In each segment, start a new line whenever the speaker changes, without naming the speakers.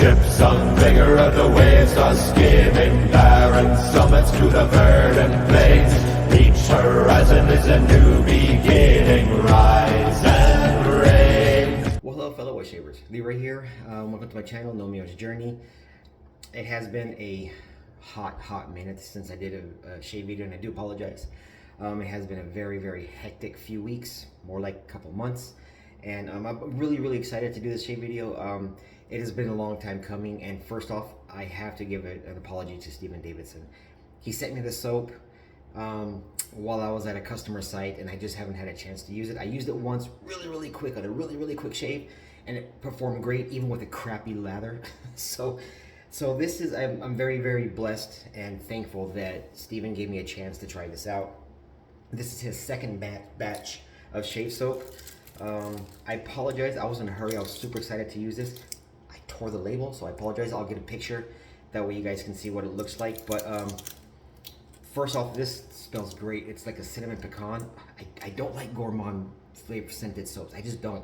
Ships sung bigger of the waves are skimming barren summits to the verdant plains. Each horizon is a new beginning. Rise and reign.
Well, hello fellow white shavers, Leroy here. Welcome to my channel, Know Me on Your Journey. It has been a hot minute since I did a shave video, and I do apologize. It has been a very hectic few weeks, more like a couple months, and I'm really excited to do this shave video. It has been a long time coming, and first off, I have to give an apology to Davidson. He sent me the soap while I was at a customer site, and I just haven't had a chance to use it. I used it once really quick on a really quick shave, and it performed great even with a crappy lather. so this is, I'm very blessed and thankful that Steven gave me a chance to try this out. This is his second batch of shave soap. I apologize, I was in a hurry. I was super excited to use this. I tore the label, so I apologize. I'll get a picture, that way you guys can see what it looks like. But first off, this smells great. It's like a cinnamon pecan. I don't like gourmand flavor scented soaps, I just don't.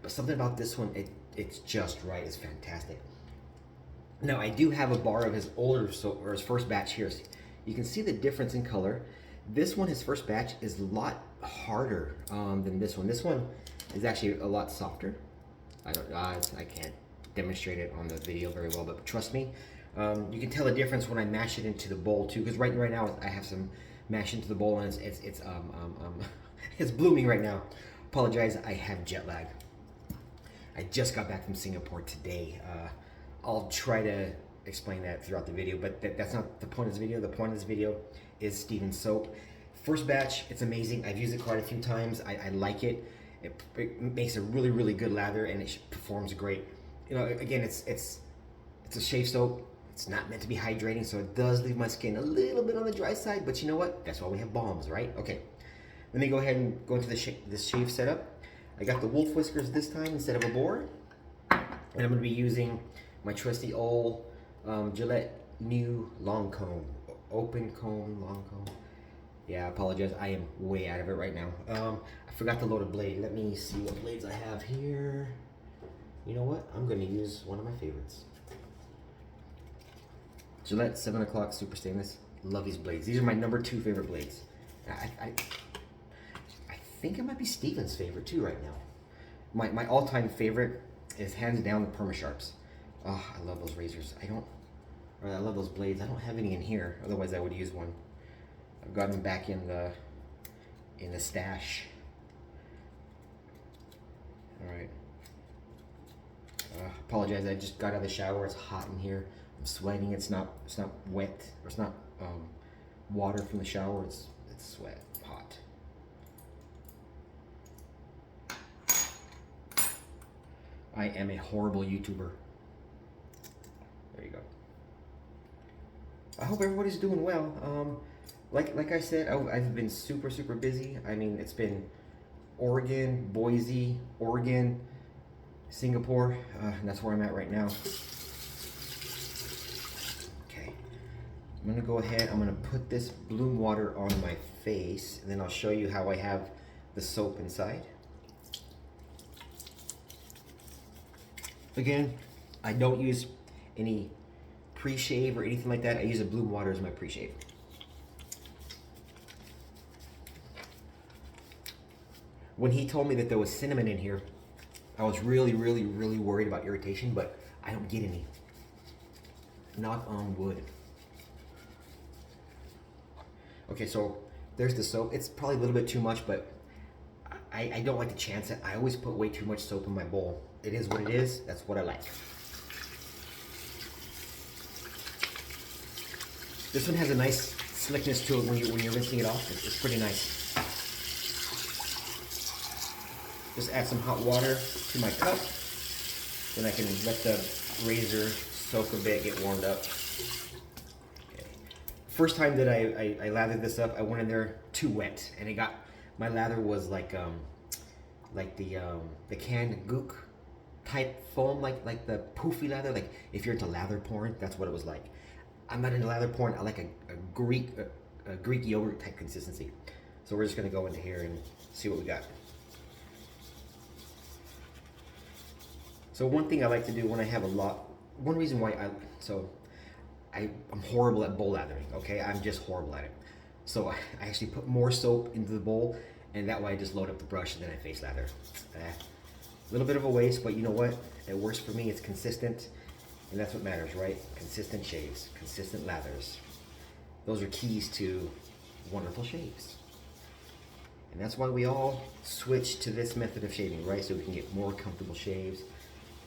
But something about this one, it's just right. It's fantastic. Now, I do have a bar of his older soap, or his first batch here. So you can see the difference in color. This one, his first batch, is a lot harder than this one. This one is actually a lot softer. I can't demonstrate it on the video very well, but trust me, you can tell the difference when I mash it into the bowl too. Because right now I have some mash into the bowl, and it's it's blooming right now. Apologize, I have jet lag. I just got back from Singapore today. I'll try to explain that throughout the video, but that's not the point of this video. The point of this video is Steven's soap. First batch, it's amazing. I've used it quite a few times. I like it. It makes a really good lather, and it performs great. You know, again, it's a shave soap. It's not meant to be hydrating, so it does leave my skin a little bit on the dry side, but you know what? That's why we have balms, right? Okay, let me go ahead and go into this shave setup. I got the wolf whiskers this time instead of a boar, and I'm going to be using my trusty old Gillette new long comb, open comb, long comb. Yeah, I apologize, I am way out of it right now. I forgot to load a blade. Let me see what blades I have here. You know what? I'm going to use one of my favorites. Gillette 7 o'clock Super Stainless. Love these blades. These are my number 2 favorite blades. I think it might be Steven's favorite too right now. My all-time favorite is hands down the Perma Sharps. Oh, I love those razors. I love those blades. I don't have any in here. Otherwise, I would use one. I've got them back in the stash. All right. Apologize. I just got out of the shower. It's hot in here. I'm sweating. It's not wet, or it's not water from the shower. It's sweat, hot. I am a horrible YouTuber. There you go. I hope everybody's doing well. Like I said, I've been super busy. I mean, it's been Oregon, Boise, Oregon, Singapore, and that's where I'm at right now. Okay, I'm gonna go ahead, I'm gonna put this bloom water on my face, and then I'll show you how I have the soap inside. Again, I don't use any pre-shave or anything like that. I use a bloom water as my pre-shave. When he told me that there was cinnamon in here, I was really worried about irritation, but I don't get any. Knock on wood. Okay, so there's the soap. It's probably a little bit too much, but I don't like to chance it. I always put way too much soap in my bowl. It is what it is. That's what I like. This one has a nice slickness to it when you're rinsing it off. It's pretty nice. Just add some hot water to my cup. Then I can let the razor soak a bit, get warmed up. Okay. First time that I lathered this up, I went in there too wet, and my lather was like the canned gook type foam, like the poofy lather. Like if you're into lather porn, that's what it was like. I'm not into lather porn. I like a Greek yogurt type consistency. So we're just gonna go into here and see what we got. So one thing I like to do when I have a lot one reason why I'm horrible at bowl lathering. Okay, I'm just horrible at it. So I actually put more soap into the bowl, and that way I just load up the brush and then I face lather. A little bit of a waste, but you know what? It works for me. It's consistent, and that's what matters, right? Consistent shaves, consistent lathers. Those are keys to wonderful shaves. And that's why we all switch to this method of shaving, right? So we can get more comfortable shaves.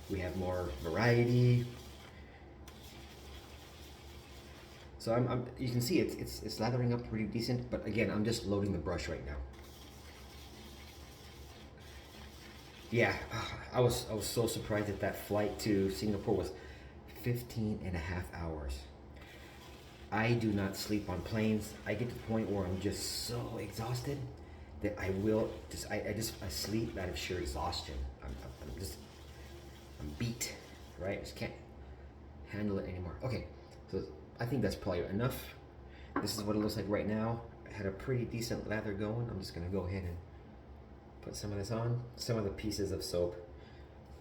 We have more variety. So you can see it's lathering up pretty decent, but again, I'm just loading the brush right now. Yeah, I was so surprised that that flight to Singapore was 15 and a half hours. I do not sleep on planes. I get to the point where I'm just so exhausted that I sleep out of sheer exhaustion. I'm beat, right? I just can't handle it anymore. Okay, so I think that's probably enough. This is what it looks like right now. I had a pretty decent lather going. I'm just gonna go ahead and put some of this on. Some of the pieces of soap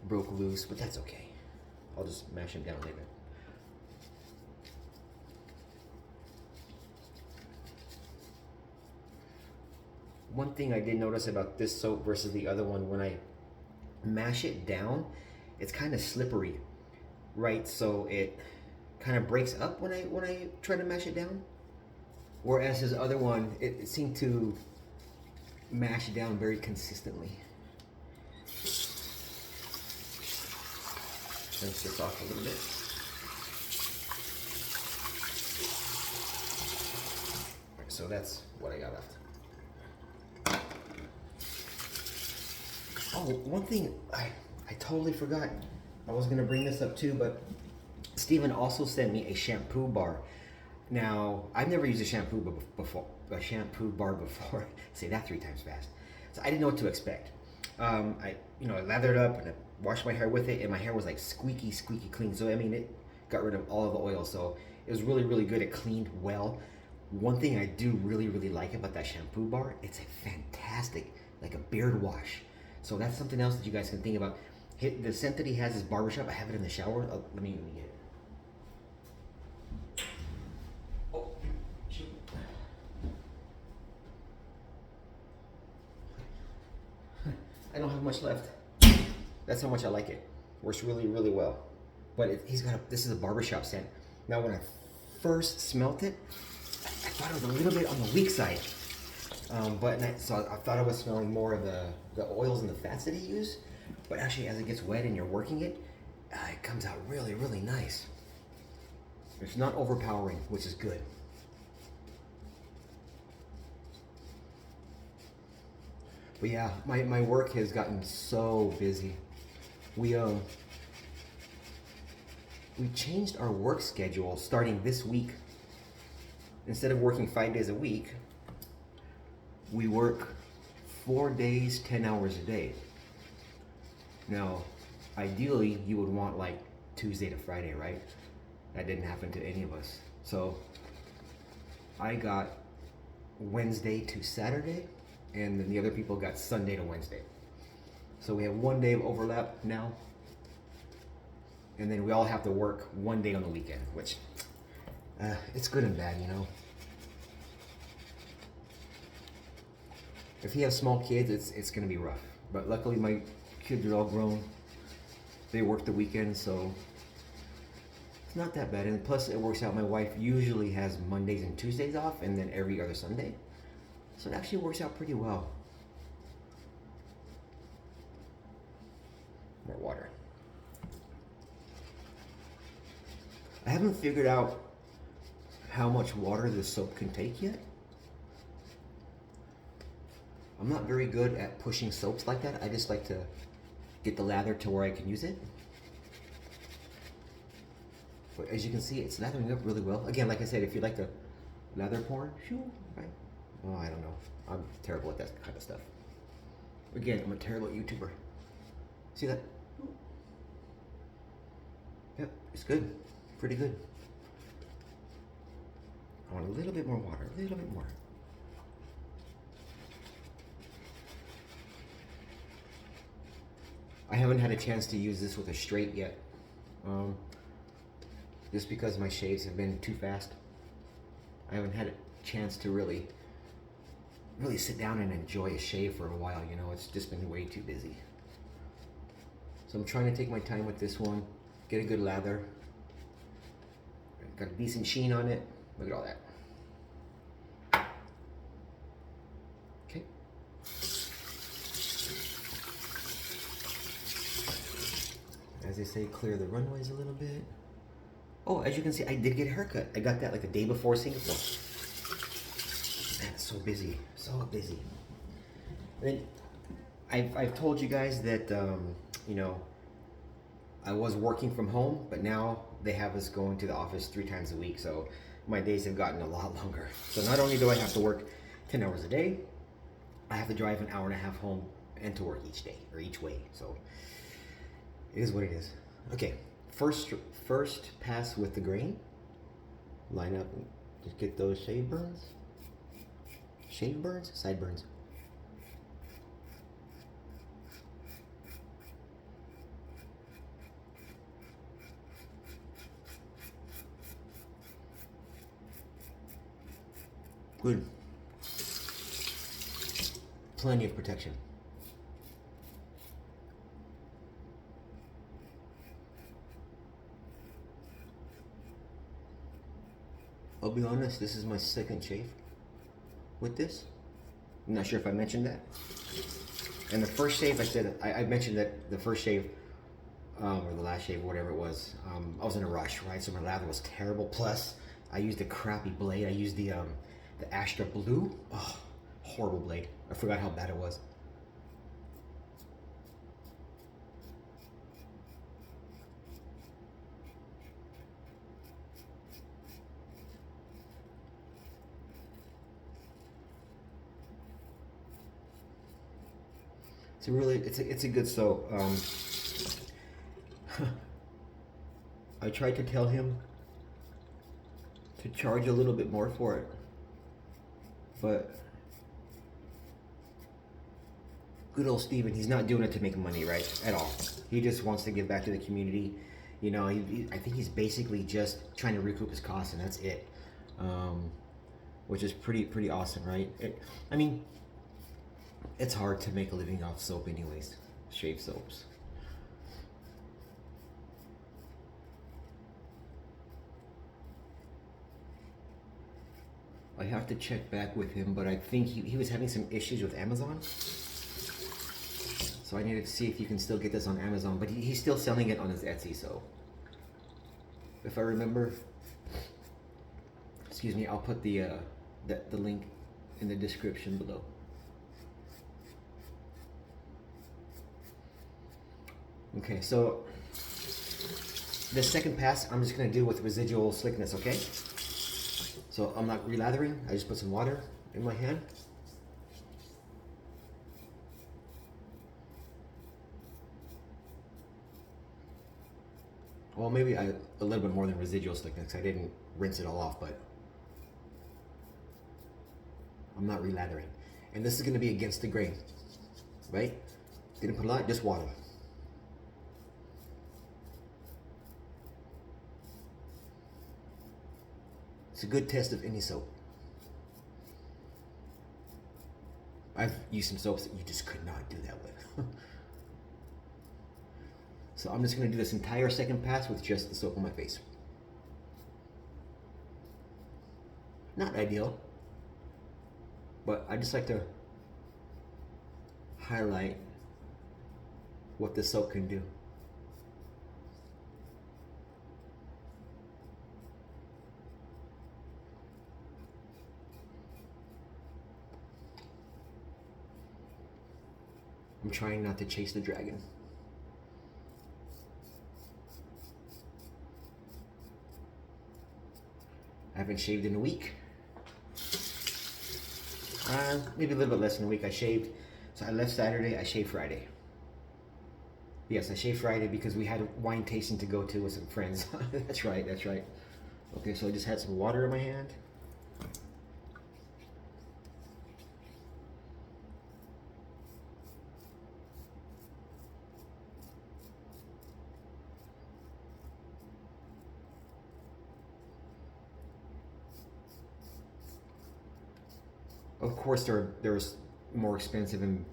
broke loose, but that's okay. I'll just mash them down later. One thing I did notice about this soap versus the other one, when I mash it down, it's kind of slippery, right? So it kind of breaks up when I try to mash it down. Whereas his other one, it seemed to mash down very consistently. Rinse this off a little bit. Right, so that's what I got left. Oh, one thing I totally forgot. I was gonna bring this up too, but Steven also sent me a shampoo bar. Now, I've never used a shampoo bar before. Say that 3 times fast. So I didn't know what to expect. I lathered up and I washed my hair with it, and my hair was like squeaky clean. So I mean, it got rid of all of the oil. So it was really good. It cleaned well. One thing I do really like about that shampoo bar, it's a fantastic, like a beard wash. So that's something else that you guys can think about. The scent that he has is barbershop. I have it in the shower. Let me get it. Oh, shoot. I don't have much left. That's how much I like it. Works really well. But this is a barbershop scent. Now when I first smelt it, I thought it was a little bit on the weak side. So I thought I was smelling more of the oils and the fats that he used. But actually, as it gets wet and you're working it, it comes out really nice. It's not overpowering, which is good. But yeah, my work has gotten so busy. We changed our work schedule starting this week. Instead of working 5 days a week, we work 4 days, 10 hours a day. Now, ideally, you would want like Tuesday to Friday, right? That didn't happen to any of us. So I got Wednesday to Saturday, and then the other people got Sunday to Wednesday. So we have 1 day of overlap now, and then we all have to work 1 day on the weekend, which it's good and bad, you know. If you have small kids, it's gonna be rough. But luckily my kids are all grown. They work the weekend, so it's not that bad. And plus it works out, my wife usually has Mondays and Tuesdays off, and then every other Sunday. So it actually works out pretty well. More water. I haven't figured out how much water this soap can take yet. I'm not very good at pushing soaps like that. I just like to get the lather to where I can use it. But as you can see, it's lathering up really well. Again, like I said, if you like to lather porn, right? Oh, I don't know. I'm terrible at that kind of stuff. Again, I'm a terrible YouTuber. See that? Yep, it's good. Pretty good. I want a little bit more water, a little bit more. I haven't had a chance to use this with a straight yet. just because my shaves have been too fast. I haven't had a chance to really sit down and enjoy a shave for a while, you know. It's just been way too busy. So I'm trying to take my time with this one, get a good lather. Got a decent sheen on it. Look at all that. Okay. As they say, clear the runways a little bit. Oh, as you can see, I did get a haircut. I got that like the day before Singapore. Man, it's so busy, so busy. And then I've told you guys that you know, I was working from home, but now they have us going to the office 3 times a week, so my days have gotten a lot longer. So not only do I have to work 10 hours a day, I have to drive an hour and a half home and to work each day or each way. So it is what it is. Okay, first pass with the grain. Line up and just get those shave burns. Shave burns? Sideburns. Good. Plenty of protection. I'll be honest, this is my second shave with this. I'm not sure if I mentioned that. And the first shave, I said, I mentioned that the first shave, or the last shave, whatever it was, I was in a rush, right? So my lather was terrible. Plus, I used a crappy blade. I used the Astra Blue. Oh, horrible blade. I forgot how bad it was. It's a good soap. I tried to tell him to charge a little bit more for it, but good old Steven, he's not doing it to make money, right? At all. He just wants to give back to the community. You know, I think he's basically just trying to recoup his costs, and that's it. Which is pretty awesome, right? I mean, it's hard to make a living off soap anyways, shave soaps. I have to check back with him, but I think he was having some issues with Amazon. So I needed to see if you can still get this on Amazon, but he's still selling it on his Etsy, so if I remember, excuse me, I'll put the link in the description below. Okay, so the second pass I'm just gonna do with residual slickness, okay? So I'm not relathering, I just put some water in my hand. Well, maybe a little bit more than residual slickness. I didn't rinse it all off, but I'm not relathering. And this is gonna be against the grain, right? Didn't put a lot, just water. It's a good test of any soap. I've used some soaps that you just could not do that with. So I'm just gonna do this entire second pass with just the soap on my face. Not ideal, but I just like to highlight what the soap can do. I'm trying not to chase the dragon. I haven't shaved in a week. Maybe a little bit less than a week. I shaved, so I left Saturday, I shaved Friday. Yes, I shaved Friday because we had a wine tasting to go to with some friends. That's right, that's right. Okay, so I just had some water in my hand. Of course, there's more expensive and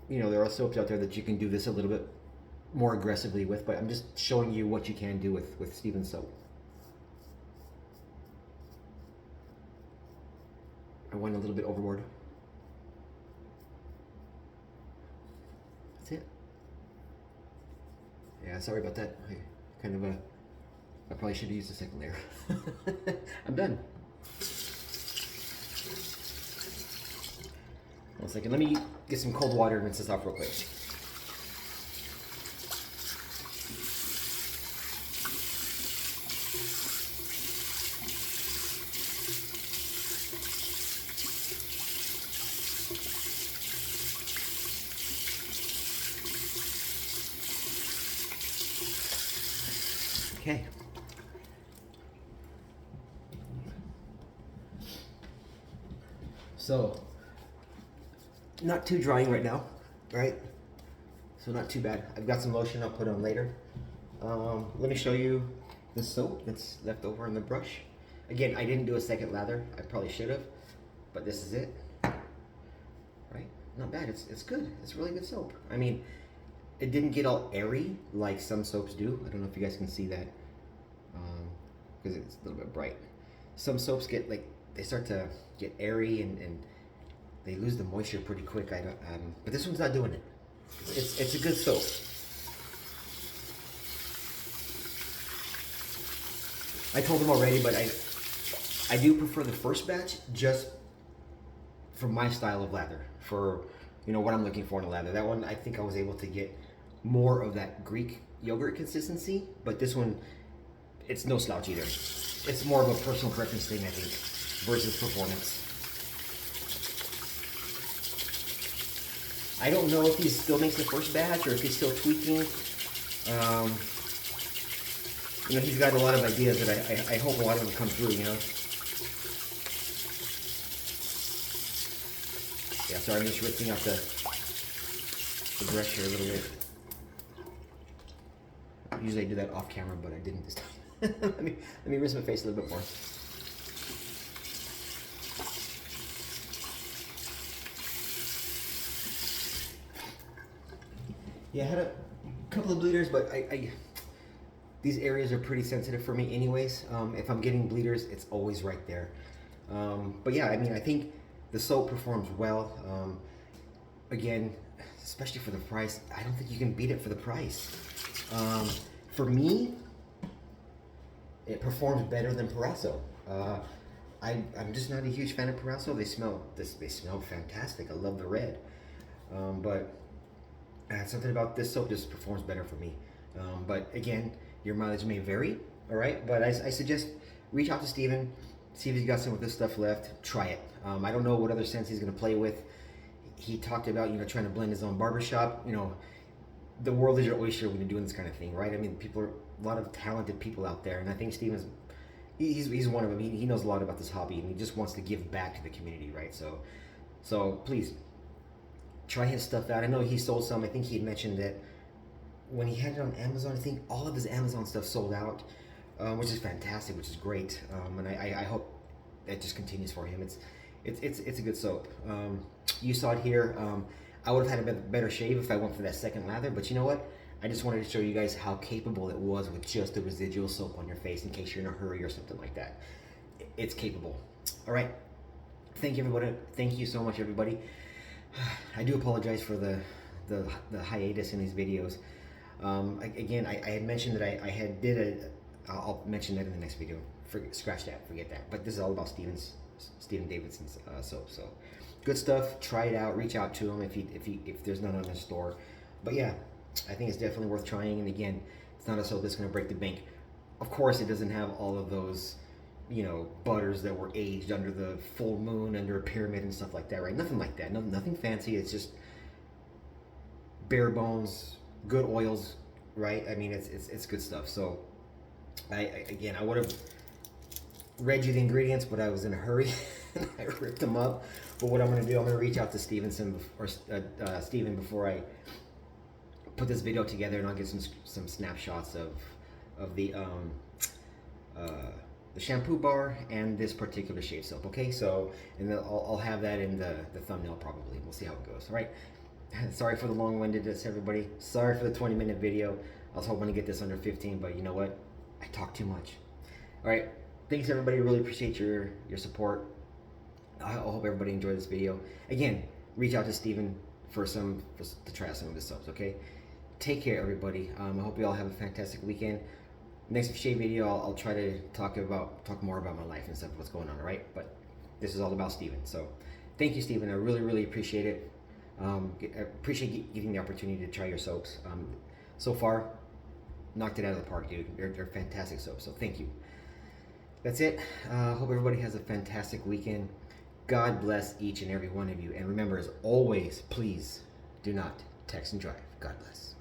there are soaps out there that you can do this a little bit more aggressively with, but I'm just showing you what you can do with Stevens soap. I went a little bit overboard. That's it. Yeah, sorry about that. I probably should have used a second layer. I'm done. One second, let me get some cold water and rinse this off real quick. Okay. So, not too drying right now, right? So not too bad. I've got some lotion I'll put on later. Let me show you the soap that's left over in the brush. Again, I didn't do a second lather. I probably should have, but this is it. Right? Not bad. It's good. It's really good soap. I mean, it didn't get all airy like some soaps do. I don't know if you guys can see that because it's a little bit bright. Some soaps get they start to get airy and they lose the moisture pretty quick. But this one's not doing it. It's a good soap. I told them already, but I do prefer the first batch just for my style of lather, for what I'm looking for in a lather. That one, I think I was able to get more of that Greek yogurt consistency, but this one, it's no slouch either. It's more of a personal preference thing, I think, versus performance. I don't know if he still makes the first batch or if he's still tweaking. He's got a lot of ideas that I hope a lot of them come through, Yeah, sorry, I'm just ripping out the brush here a little bit. Usually I do that off camera, but I didn't this time. let me rinse my face a little bit more. Yeah, I had a couple of bleeders, but these areas are pretty sensitive for me anyways. If I'm getting bleeders, it's always right there. But yeah, I mean, I think the soap performs well. Again, especially for the price, I don't think you can beat it for the price. For me, it performs better than Parasso. I'm just not a huge fan of Parasso. They smell fantastic. I love the red. But something about this soap just performs better for me. But again, your mileage may vary, all right? But I suggest reach out to Steven, see if he's got some of this stuff left. Try it. I don't know what other scents he's going to play with. He talked about, trying to blend his own barbershop. The world is your oyster when you're doing this kind of thing, right? I mean, a lot of talented people out there, and I think Steven's, he's one of them. He knows a lot about this hobby, and he just wants to give back to the community, right? So please, try his stuff out. I know he sold some. I think he had mentioned that when he had it on Amazon, I think all of his Amazon stuff sold out, which is fantastic, which is great. And I hope that just continues for him. It's a good soap. You saw it here. I would have had a better shave if I went for that second lather, but you know what? I just wanted to show you guys how capable it was with just the residual soap on your face in case you're in a hurry or something like that. It's capable. All right. Thank you, everybody. Thank you so much, everybody. I do apologize for the hiatus in these videos. Again, I had mentioned that I had I'll mention that in the next video. Scratch that, forget that. But this is all about Steven Davidson's soap. So good stuff. Try it out. Reach out to him if there's none on the store. But yeah, I think it's definitely worth trying. And again, it's not a soap that's going to break the bank. Of course, it doesn't have all of those, butters that were aged under the full moon, under a pyramid and stuff like that, right? Nothing like that. Nothing fancy. It's just bare bones, good oils, right? I mean, it's good stuff. So, I would have read you the ingredients, but I was in a hurry and I ripped them up. But what I'm going to do, I'm going to reach out to Steven before I put this video together, and I'll get some snapshots of the the shampoo bar and this particular shave soap. Okay, so and then I'll have that in the thumbnail probably. We'll see how it goes. All right. Sorry for the long-windedness, everybody. Sorry for the 20-minute video. I was hoping to get this under 15, but you know what? I talk too much. All right. Thanks, everybody. Really appreciate your support. I hope everybody enjoyed this video. Again, reach out to Steven to try out some of his soaps. Okay. Take care, everybody. I hope you all have a fantastic weekend. Next shave video, I'll try to talk more about my life and stuff, what's going on. All right. But this is all about Steven. So, thank you, Steven. I really appreciate it. I appreciate getting the opportunity to try your soaps. So far, knocked it out of the park, dude. They're fantastic soaps, so thank you. That's it. Hope everybody has a fantastic weekend. God bless each and every one of you. And remember, as always, please do not text and drive. God bless.